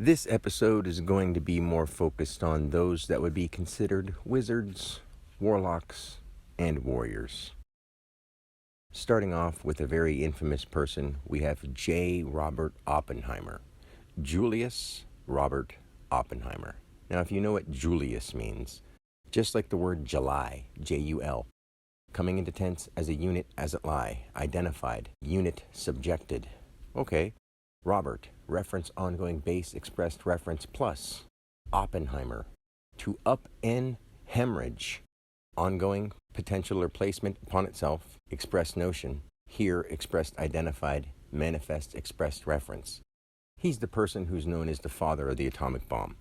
This episode is going to be more focused on those that would be considered wizards, warlocks, and warriors. Starting off with a very infamous person, we have J. Robert Oppenheimer. Julius Robert Oppenheimer. Now, if you know what Julius means, just like the word July, J-U-L, coming into tense as a unit as it lie, identified, unit subjected. Okay, Robert, reference ongoing base expressed reference plus. Oppenheimer, to upend hemorrhage, ongoing potential or placement upon itself, expressed notion, here expressed identified, manifest expressed reference. He's the person who's known as the father of the atomic bomb.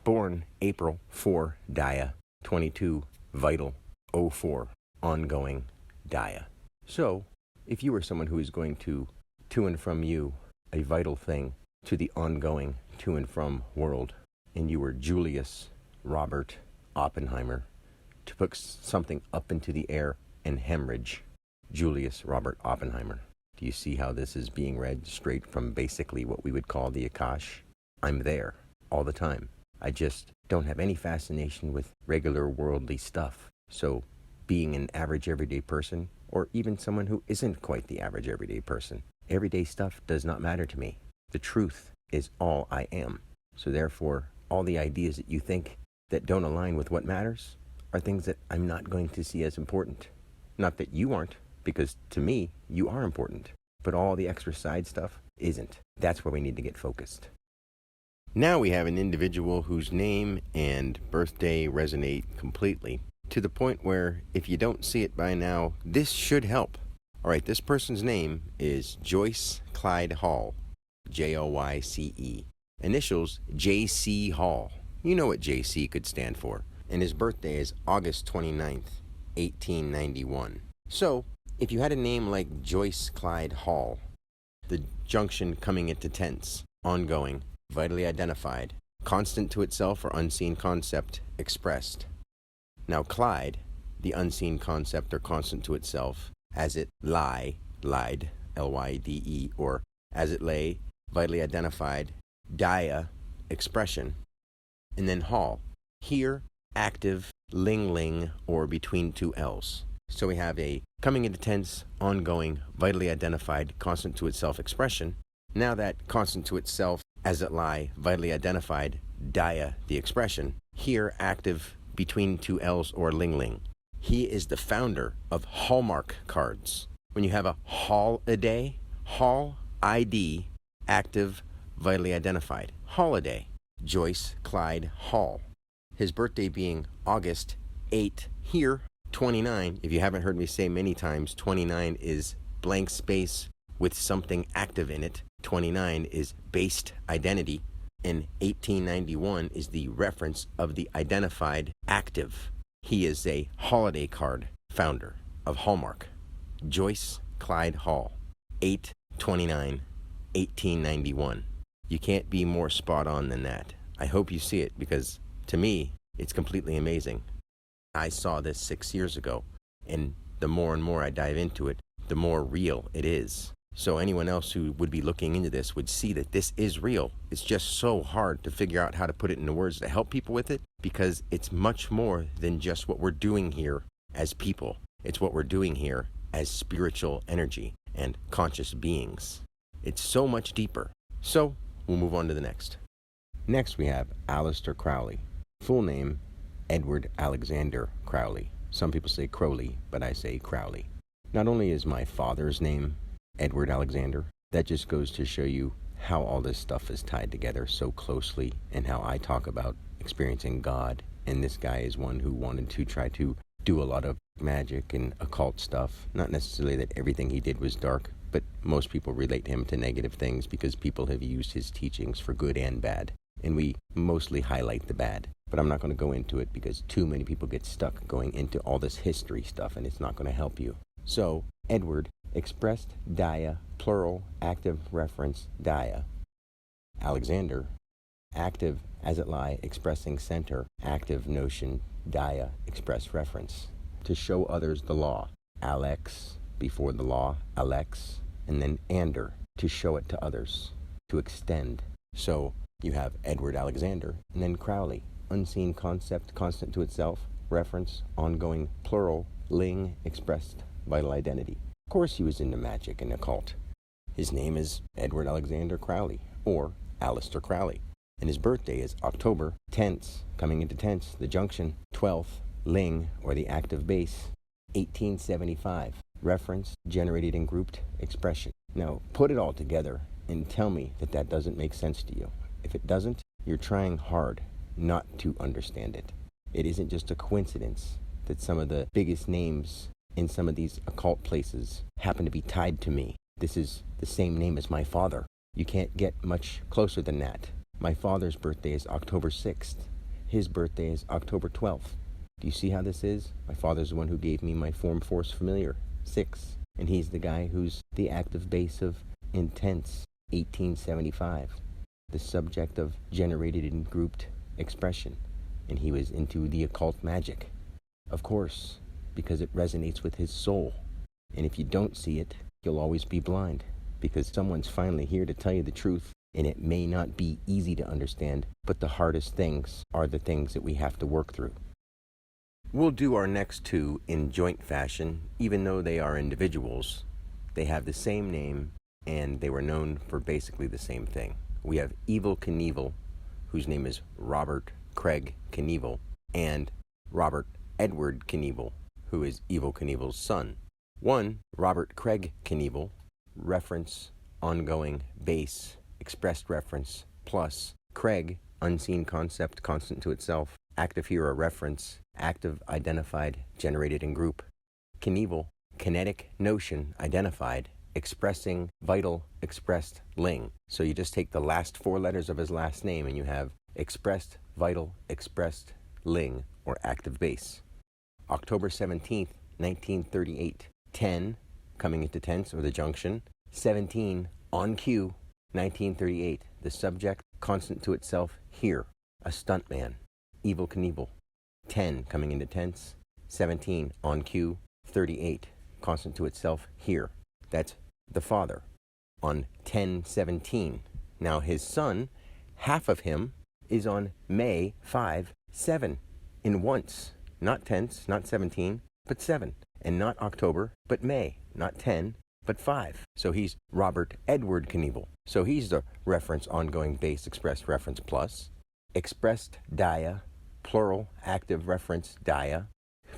Born April 4, Dia, 22, vital, 04, ongoing, Dia. So, if you were someone who is going to and from you, a vital thing, to the ongoing to and from world, and you were Julius Robert Oppenheimer, to put something up into the air and hemorrhage, Julius Robert Oppenheimer. Do you see how this is being read straight from basically what we would call the Akash? I'm there all the time. I just don't have any fascination with regular worldly stuff. So being an average everyday person, or even someone who isn't quite the average everyday person, everyday stuff does not matter to me. The truth is all I am. So therefore, all the ideas that you think that don't align with what matters are things that I'm not going to see as important. Not that you aren't, because to me, you are important. But all the extra side stuff isn't. That's where we need to get focused. Now we have an individual whose name and birthday resonate completely, to the point where if you don't see it by now, this should help. All right, this person's name is Joyce Clyde Hall, J-O-Y-C-E. Initials J.C. Hall. You know what J.C. could stand for. And his birthday is August 29th, 1891. So, if you had a name like Joyce Clyde Hall, the junction coming into tense, ongoing, vitally identified, constant to itself or unseen concept, expressed. Now Clyde, the unseen concept or constant to itself, as it lied, L-Y-D-E, or as it lay, vitally identified, dia, expression, and then Hall, here, active, ling, or between two L's. So we have a coming into tense, ongoing, vitally identified, constant to itself expression. Now that constant to itself, as it lie, vitally identified, dia, the expression, here, active, between two L's or ling. He is the founder of Hallmark cards. When you have a holiday, Hall, ID, active, vitally identified. Holiday, Joyce Clyde Hall. His birthday being August 8, here, 29. If you haven't heard me say many times, 29 is blank space with something active in it. 29 is based identity. And 1891 is the reference of the identified active. He is a holiday card founder of Hallmark. Joyce Clyde Hall, 8/29/1891. You can't be more spot on than that. I hope you see it because, to me, it's completely amazing. I saw this 6 years ago, and the more and more I dive into it, the more real it is. So anyone else who would be looking into this would see that this is real. It's just so hard to figure out how to put it into words to help people with it, because it's much more than just what we're doing here as people. It's what we're doing here as spiritual energy and conscious beings. It's so much deeper. So we'll move on to the next. Next we have Aleister Crowley. Full name, Edward Alexander Crowley. Some people say Crowley, but I say Crowley. Not only is my father's name Edward Alexander, that just goes to show you how all this stuff is tied together so closely, and how I talk about experiencing God, and this guy is one who wanted to try to do a lot of magic and occult stuff. Not necessarily that everything he did was dark, but most people relate him to negative things because people have used his teachings for good and bad, and we mostly highlight the bad. But I'm not going to go into it because too many people get stuck going into all this history stuff, and it's not going to help you. So, Edward, expressed dia, plural, active reference dia. Alexander, active as it lie, expressing center, active notion, dia, express reference. To show others the law. Alex, before the law, Alex, and then ander, to show it to others, to extend. So You have Edward Alexander, and then Crowley, unseen concept, constant to itself, reference, ongoing, plural, ling, expressed, vital identity. Of course he was into magic and occult. His name is Edward Alexander Crowley, or Aleister Crowley. And his birthday is October 10th, coming into tense, the junction, 12th, ling, or the active base, 1875. Reference, generated and grouped, expression. Now, put it all together and tell me that that doesn't make sense to you. If it doesn't, you're trying hard not to understand it. It isn't just a coincidence that some of the biggest names in some of these occult places happen to be tied to me. This is the same name as my father. You can't get much closer than that. My father's birthday is October 6th. His birthday is October 12th. Do you see how this is? My father's the one who gave me my form force familiar, 6. And he's the guy who's the active base of intense, 1875. The subject of generated and grouped expression. And he was into the occult magic. Of course, because it resonates with his soul. And if you don't see it, you'll always be blind. Because someone's finally here to tell you the truth. And it may not be easy to understand, but the hardest things are the things that we have to work through. We'll do our next two in joint fashion, even though they are individuals. They have the same name, and they were known for basically the same thing. We have Evel Knievel, whose name is Robert Craig Knievel, and Robert Edward Knievel, who is Evel Knievel's son. One, Robert Craig Knievel, reference, ongoing, base, expressed reference, plus Craig, unseen concept, constant to itself, active hero reference, active identified, generated in group. Knievel, kinetic notion identified, expressing vital expressed ling. So you just take the last 4 letters of his last name and you have expressed vital expressed ling, or active base. October 17th, 1938. 10, coming into tense, or the junction. 17, on cue. 1938, the subject, constant to itself, here, a stuntman, Evel Knievel. 10, coming into tense. 17, on cue. 38, constant to itself, here. That's the father, on 10/17. Now his son, half of him, is on May 5/7, in once, not tense, not 17, but 7, and not October, but May, not 10, but 5. So he's Robert Edward Knievel. So he's the reference, ongoing, base, expressed reference, plus. Expressed dia, plural, active reference dia.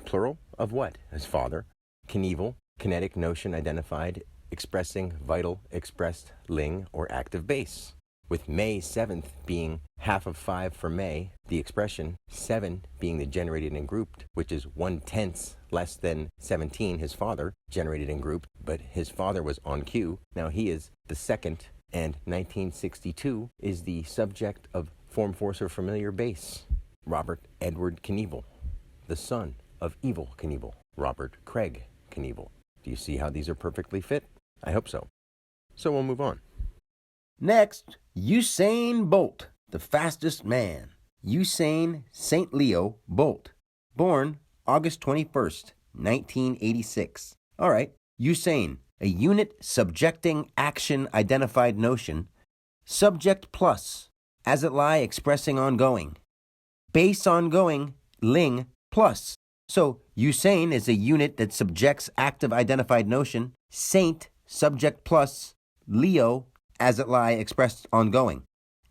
Plural of what? His father. Knievel, kinetic notion identified, expressing vital expressed ling, or active base. With May 7th being half of 5 for May, the expression 7 being the generated and grouped, which is 1/10 less than 17, his father, generated and grouped, but his father was on cue. Now he is the second, and 1962 is the subject of form, force, or familiar base. Robert Edward Knievel, the son of Evel Knievel, Robert Craig Knievel. Do you see how these are perfectly fit? I hope so. So we'll move on. Next, Usain Bolt, the fastest man. Usain St. Leo Bolt, born August 21st, 1986. All right, Usain, a unit subjecting action identified notion, subject plus, as it lie expressing ongoing, base ongoing, ling plus. So Usain is a unit that subjects active identified notion, saint, subject plus, Leo, as it lie expressed ongoing.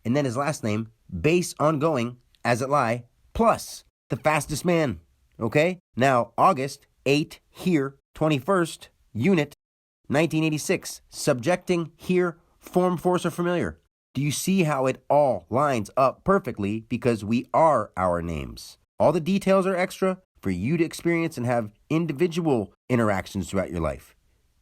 And then his last name, base ongoing, as it lie, plus the fastest man. Okay? Now, August 8, here, 21st, unit, 1986, subjecting here, form, force, or familiar. Do you see how it all lines up perfectly because we are our names? All the details are extra for you to experience and have individual interactions throughout your life.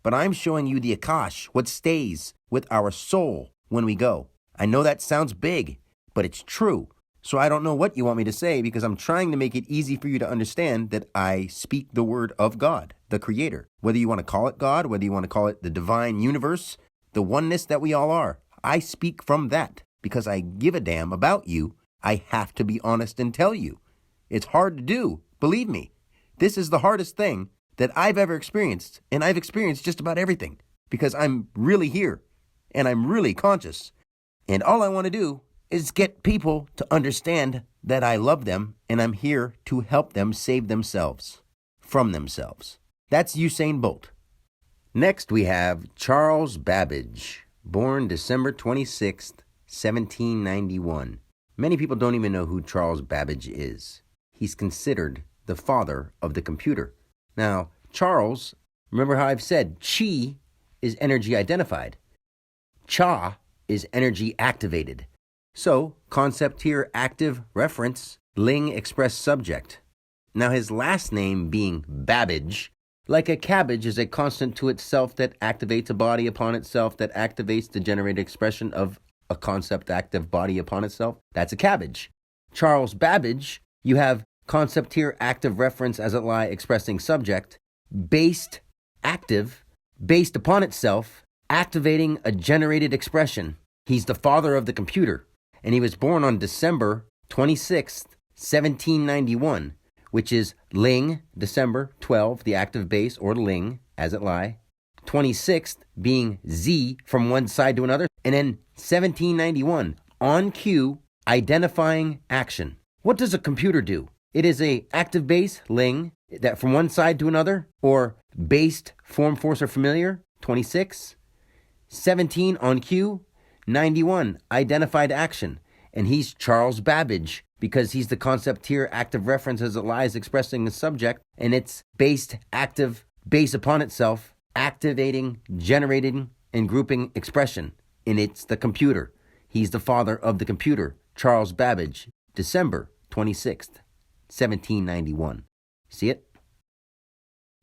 But I'm showing you the Akash, what stays with our soul when we go. I know that sounds big, but it's true. So I don't know what you want me to say because I'm trying to make it easy for you to understand that I speak the word of God, the Creator. Whether you want to call it God, whether you want to call it the divine universe, the oneness that we all are. I speak from that because I give a damn about you. I have to be honest and tell you. It's hard to do, believe me. This is the hardest thing that I've ever experienced, and I've experienced just about everything because I'm really here and I'm really conscious. And all I want to do is get people to understand that I love them and I'm here to help them save themselves from themselves. That's Usain Bolt. Next, we have Charles Babbage, born December 26th, 1791. Many people don't even know who Charles Babbage is. He's considered the father of the computer. Now, Charles, remember how I've said chi is energy identified. Cha is energy activated. So, concept here, active reference, Ling express subject. Now, his last name being Babbage, like a cabbage, is a constant to itself that activates a body upon itself, that activates the generated expression of a concept active body upon itself. That's a cabbage. Charles Babbage, you have concept here, active reference as it lie, expressing subject, based, active, based upon itself, activating a generated expression. He's the father of the computer, and he was born on December 26th, 1791, which is Ling, December 12, the active base, or Ling, as it lie. 26th being Z from one side to another, and then 1791, on cue, identifying action. What does a computer do? It is a active base, Ling, that from one side to another, or based, form, force, or familiar, 26. 17, on cue. 91, identified action. And he's Charles Babbage, because he's the concept here, active reference as it lies, expressing the subject, and it's based, active, base upon itself, activating, generating, and grouping expression. And it's the computer. He's the father of the computer, Charles Babbage, December 26th, 1791. See it?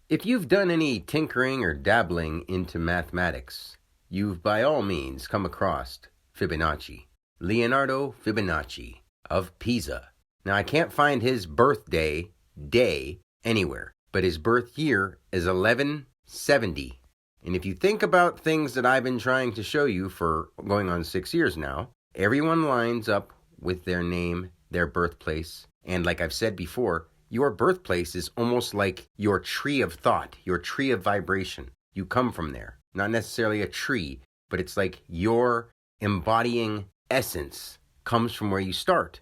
If you've done any tinkering or dabbling into mathematics, you've by all means come across Fibonacci. Leonardo Fibonacci of Pisa. Now, I can't find his birthday day anywhere, but his birth year is 1170. And if you think about things that I've been trying to show you for going on 6 years now, everyone lines up with their name, their birthplace. And like I've said before, your birthplace is almost like your tree of thought, your tree of vibration. You come from there. Not necessarily a tree, but it's like your embodying essence comes from where you start.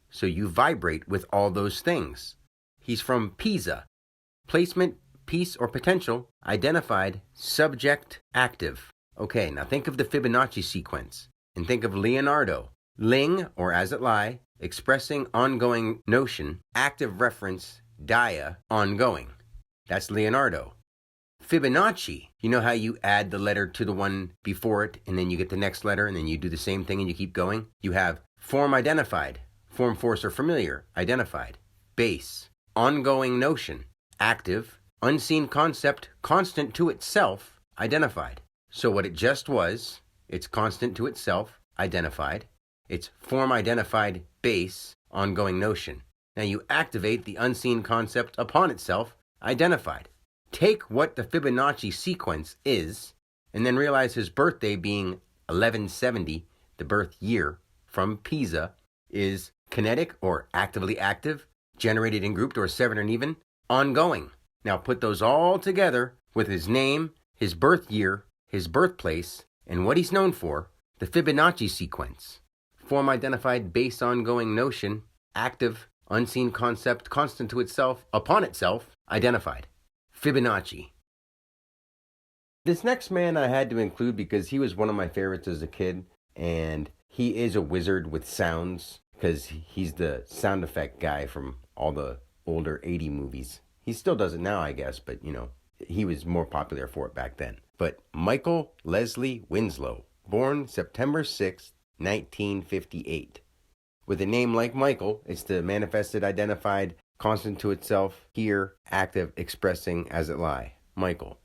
So you vibrate with all those things. He's from Pisa. Placement, piece, or potential, identified, subject, active. Okay, now think of the Fibonacci sequence and think of Leonardo. Ling, or as it lie, expressing ongoing notion, active reference, dia, ongoing. That's Leonardo. Fibonacci, you know how you add the letter to the one before it, and then you get the next letter, and then you do the same thing and you keep going? You have form identified, form, force, or familiar, identified, base, ongoing notion, active, unseen concept, constant to itself, identified. So what it just was, it's constant to itself, identified. It's form identified, base, ongoing notion. Now you activate the unseen concept upon itself, identified. Take what the Fibonacci sequence is, and then realize his birthday being 1170, the birth year from Pisa, is kinetic or actively active, generated and grouped or severed and even, ongoing. Now put those all together with his name, his birth year, his birthplace, and what he's known for, the Fibonacci sequence. Form identified, base, ongoing notion, active, unseen concept, constant to itself, upon itself, identified. Fibonacci. This next man I had to include because he was one of my favorites as a kid, and he is a wizard with sounds because he's the sound effect guy from all the older 80 movies. He still does it now, I guess, but he was more popular for it back then. But Michael Leslie Winslow, born September 6th, 1958. With a name like Michael, it's the manifested, identified, constant to itself, here, active, expressing as it lie, Michael.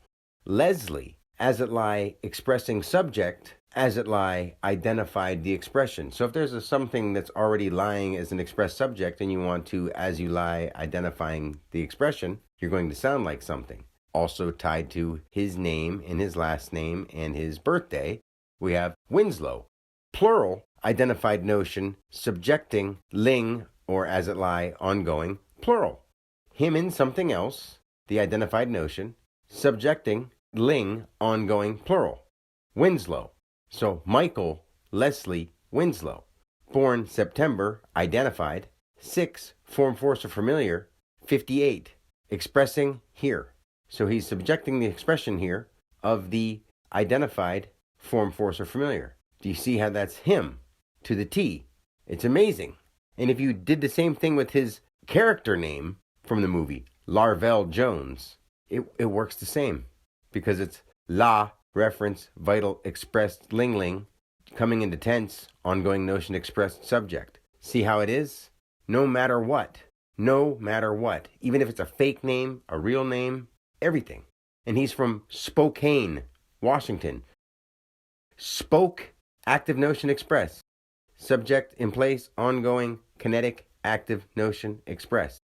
Leslie, as it lie, expressing subject, as it lie, identified the expression. So if there's something that's already lying as an expressed subject and you want to, as you lie, identifying the expression, you're going to sound like something. Also tied to his name and his last name and his birthday, we have Winslow. Plural, identified notion, subjecting, ling, or as it lie, ongoing, plural. Him and something else, the identified notion, subjecting, ling, ongoing, plural. Winslow. So Michael Leslie Winslow. Born September, identified. 6, form, force, or familiar. 58, expressing here. So he's subjecting the expression here of the identified form, force, or familiar. Do you see how that's him to the T? It's amazing. And if you did the same thing with his character name from the movie, Larvell Jones, it works the same because it's la, reference, vital, expressed, ling, coming into tense, ongoing notion, expressed, subject. See how it is? No matter what. No matter what. Even if it's a fake name, a real name, everything. And he's from Spokane, Washington. Spoke, active notion, express. Subject in place, ongoing, kinetic, active notion, express.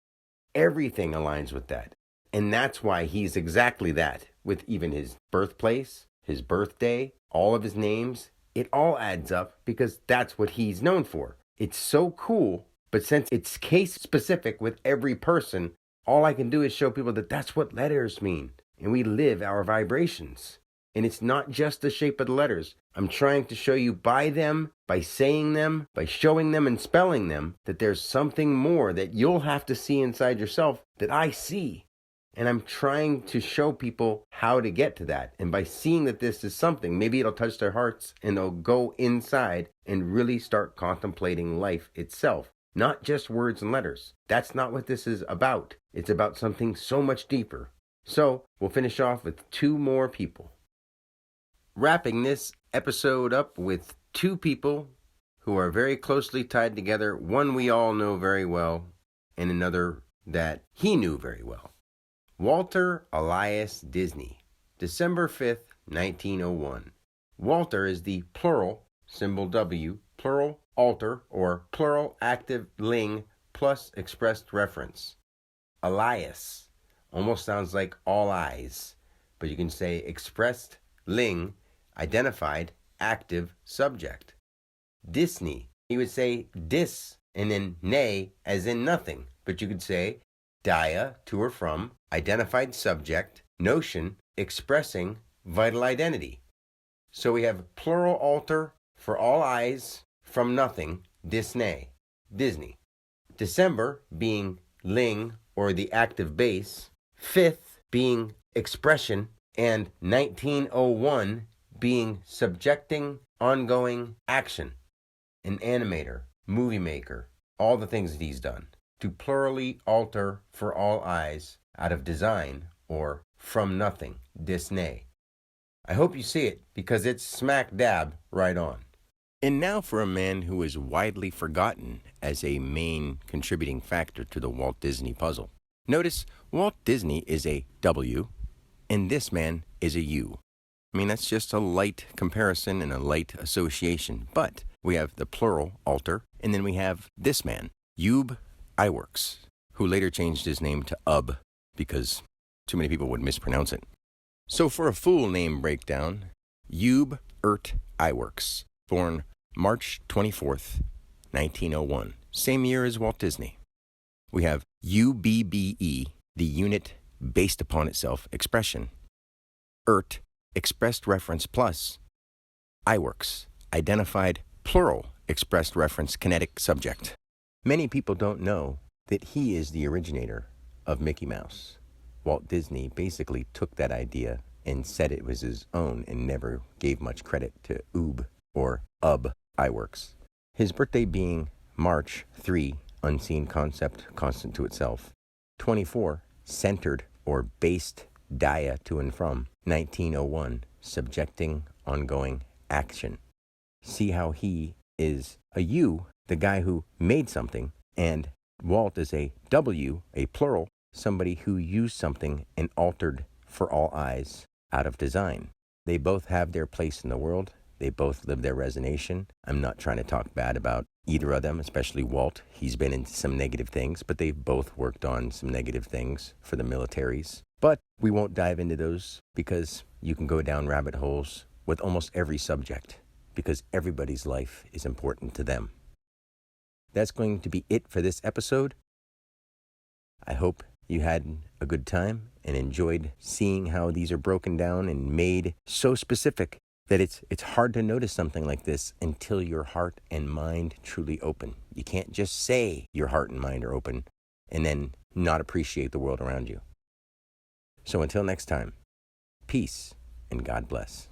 Everything aligns with that. And that's why he's exactly that, with even his birthplace, his birthday, all of his names. It all adds up because that's what he's known for. It's so cool, but since it's case specific with every person, all I can do is show people that that's what letters mean. And we live our vibrations. And it's not just the shape of the letters. I'm trying to show you by them, by saying them, by showing them and spelling them, that there's something more that you'll have to see inside yourself that I see. And I'm trying to show people how to get to that. And by seeing that this is something, maybe it'll touch their hearts and they'll go inside and really start contemplating life itself. Not just words and letters. That's not what this is about. It's about something so much deeper. So we'll finish off with 2 more people. Wrapping this episode up with 2 people who are very closely tied together. One we all know very well, and another that he knew very well. Walter Elias Disney, December 5th, 1901. Walter is the plural, symbol W, plural alter, or plural active ling plus expressed reference. Elias almost sounds like all eyes, but you can say expressed ling, identified, active, subject. Disney, he would say dis and then nay as in nothing, but you could say dia, to or from, identified subject, notion, expressing vital identity. So we have plural alter for all eyes, from nothing, dis-nay, Disney. December being ling or the active base, 5th being expression, and 1901 being subjecting ongoing action. An animator, movie maker, all the things that he's done. To plurally alter for all eyes out of design or from nothing, dis-nay. I hope you see it because it's smack dab right on. And now for a man who is widely forgotten as a main contributing factor to the Walt Disney puzzle. Notice Walt Disney is a W and this man is a U. I mean, that's just a light comparison and a light association, but we have the plural alter, and then we have this man, Ub Iwerks, who later changed his name to Ub because too many people would mispronounce it. So for a full name breakdown, Ub Iwerks, born March 24th, 1901, same year as Walt Disney. We have UBBE, the unit based upon itself expression. Expressed reference plus. Iwerks, identified plural expressed reference kinetic subject. Many people don't know that he is the originator of Mickey Mouse. Walt Disney basically took that idea and said it was his own and never gave much credit to Ub or Ub Iwerks. His birthday being March 3, unseen concept, constant to itself. 24, centered or based dia to and from. 1901, subjecting ongoing action. See how he is a U, the guy who made something, and Walt is a W, a plural, somebody who used something and altered for all eyes out of design. They both have their place in the world. They both live their resonation. I'm not trying to talk bad about either of them, especially Walt. He's been in some negative things, but they've both worked on some negative things for the militaries. But we won't dive into those because you can go down rabbit holes with almost every subject because everybody's life is important to them. That's going to be it for this episode. I hope you had a good time and enjoyed seeing how these are broken down and made so specific that it's hard to notice something like this until your heart and mind truly open. You can't just say your heart and mind are open and then not appreciate the world around you. So until next time, peace and God bless.